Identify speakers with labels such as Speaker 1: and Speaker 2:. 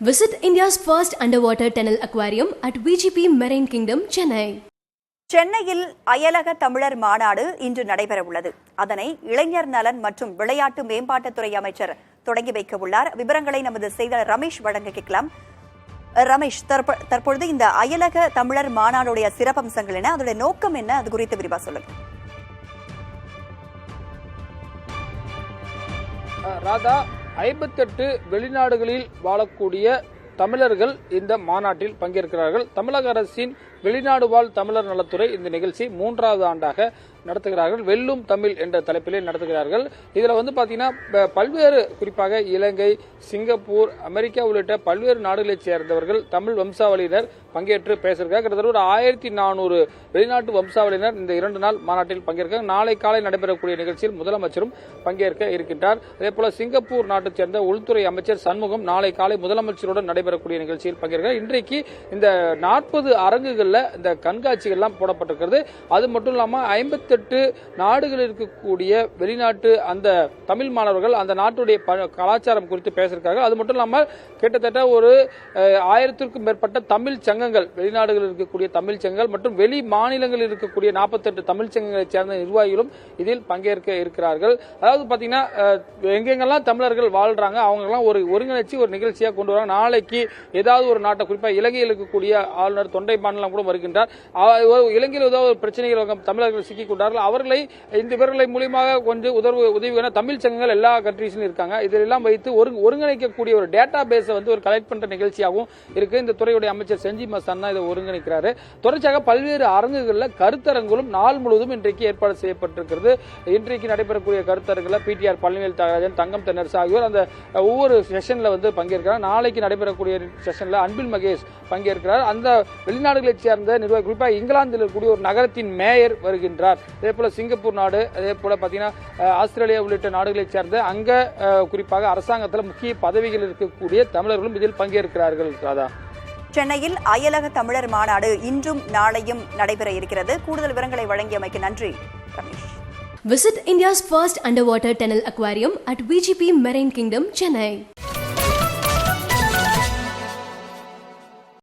Speaker 1: Visit India's first underwater tunnel aquarium at VGP Marine Kingdom, Chennai.
Speaker 2: சென்னையில் அயலக தமிழர் மாநாடு இன்று நடைபெற உள்ளது. அதனை இளைஞர் நலன் மற்றும் விளையாட்டு மேம்பாட்டுத்துறை அமைச்சர் தொடங்கி வைக்க உள்ளார். விவரங்களை நமது செய்தியாளர் ரமேஷ் வழங்க கேட்கலாம். ரமேஷ், தற்பொழுது இந்த அயலக தமிழர் மாநாடுடைய சிறப்பம்சங்கள் என்ன, அதோட நோக்கம் என்ன, அது குறித்து விரிவா சொல்லுங்க.
Speaker 3: ராதா, 58 வெளிநாடுகளில் வாழக்கூடிய தமிழர்கள் இந்த மாநாட்டில் பங்கேற்கிறார்கள். தமிழக அரசின் வெளிநாடு வாழ் தமிழர் நலத்துறை இந்த நிகழ்ச்சி 3வது ஆண்டாக நடத்துகிறார்கள். வெல்லும் தமிழ் என்ற தலைப்பிலே நடத்துகிறார்கள். இதுல பாத்தீங்கன்னா பல்வேறு, குறிப்பாக இலங்கை, சிங்கப்பூர், அமெரிக்கா உள்ளிட்ட பல்வேறு நாடுகளைச் சேர்ந்தவர்கள் தமிழ் வம்சாவளியினர் பங்கேற்று பேசியிருக்காங்க. கிட்டத்தட்ட ஒரு 1400 வெளிநாட்டு வம்சாவளியினர் இந்த 2 நாள் மாநாட்டில் பங்கேற்கிறாங்க. நாளை காலை நடைபெறக்கூடிய நிகழ்ச்சியில் முதலமைச்சரும் பங்கேற்க இருக்கின்றார். அதே போல சிங்கப்பூர் நாட்டைச் சேர்ந்த உள்துறை அமைச்சர் சண்முகம் நாளை காலை முதலமைச்சருடன் நடைபெறக்கூடிய நிகழ்ச்சியில் பங்கேற்கிறார். இன்றைக்கு இந்த 40 அரங்குகள்ல இந்த கண்காட்சிகள்லாம் போடப்பட்டிருக்கிறது. அது மட்டும் இல்லாம 58 நாடுகளில் இருக்கக்கூடிய வெளிநாட்டு அந்த தமிழ் மாணவர்கள் அந்த நாட்டுடைய கலாச்சாரம் குறித்து பேசியிருக்காங்க. அது மட்டும் இல்லாமல் கிட்டத்தட்ட ஒரு 1000க்கும் மேற்பட்ட தமிழ் சங்கங்கள், வெளிநாடுகளில் இருக்கக்கூடிய தமிழ் சங்கங்கள் மற்றும் வெளி மாநிலங்களில் இருக்கக்கூடிய 48 தமிழ் சங்கங்களைச் சேர்ந்த நிர்வாகிகளும் இதில் பங்கேற்க இருக்கிறார்கள். அதாவது பாத்தீங்கன்னா எங்கெங்கெல்லாம் தமிழர்கள் வாழ்றாங்க அவங்கெல்லாம் ஒருங்கிணைச்சு ஒரு நிகழ்ச்சியா கொண்டு வராங்க. நாளைக்கு ஏதாவது ஒரு நாட்டை, குறிப்பா இலங்கையில் இருக்கக்கூடிய ஆளுநர் தொண்டைமான் கூட வருகின்றார். இலங்கையில் ஏதாவது ஒரு பிரச்சனைகள் தமிழர்கள் சிக்கிக் கொண்டார்கள். அவர்களை இந்த இவர்களை மூலியமாக கொஞ்சம் உதவி தமிழ் சங்கங்கள் எல்லா கண்ட்ரீஸ்லயும் இருக்காங்க. இதெல்லாம் வைத்து ஒருங்கிணைக்கக்கூடிய ஒரு டேட்டா பேஸை ஒரு கலெக்ட் பண்ற நிகழ்ச்சியாகவும் இருக்கு. இந்த துறையுடைய அமைச்சர் செஞ்சி மஸ்தான் தான் இதை ஒருங்கிணைக்கிறாரு. தொடர்ச்சியாக பல்வேறு அரங்குகள்ல கருத்தரங்களும் நாள் முழுவதும் இன்றைக்கு ஏற்பாடு செய்யப்பட்டிருக்கிறது. இன்றைக்கு நடைபெறக்கூடிய கருத்தரங்குல பிடிஆர் பழனிவேல் தியாகராஜன், தங்கம் தென்னரசு ஆகியோர் அந்த ஒவ்வொரு செஷன்ல பங்கேற்கிறார். நாளைக்கு நடைபெறக்கூடிய செஷன்ல அன்பில் மகேஷ் பங்கேற்கிறார். அந்த வெளிநாடுகளைச் சேர்ந்த நிர்வாகி, குறிப்பாக இங்கிலாந்தில் இருக்கக்கூடிய ஒரு நகரத்தின் மேயர் வருகின்றார். அதே போல சிங்கப்பூர் நாடு, அதே போல பாத்தீங்கன்னா ஆஸ்திரேலியா உள்ளிட்ட நாடுகளைச் சேர்ந்த அங்க குறிப்பாக அரசாங்கத்தில் முக்கிய பதவிகள் இருக்கக்கூடிய தமிழர்களும் இதில் பங்கேற்கிறார்கள். ராதா,
Speaker 2: சென்னையில் அயலக தமிழர் மாநாடு இன்றும் நாளையும் நடைபெற இருக்கிறது. கூடுதல் விவரங்களை வழங்கியமைக்கு நன்றி Ramesh.
Speaker 1: Visit India's first underwater tunnel aquarium at VGP Marine Kingdom, Chennai.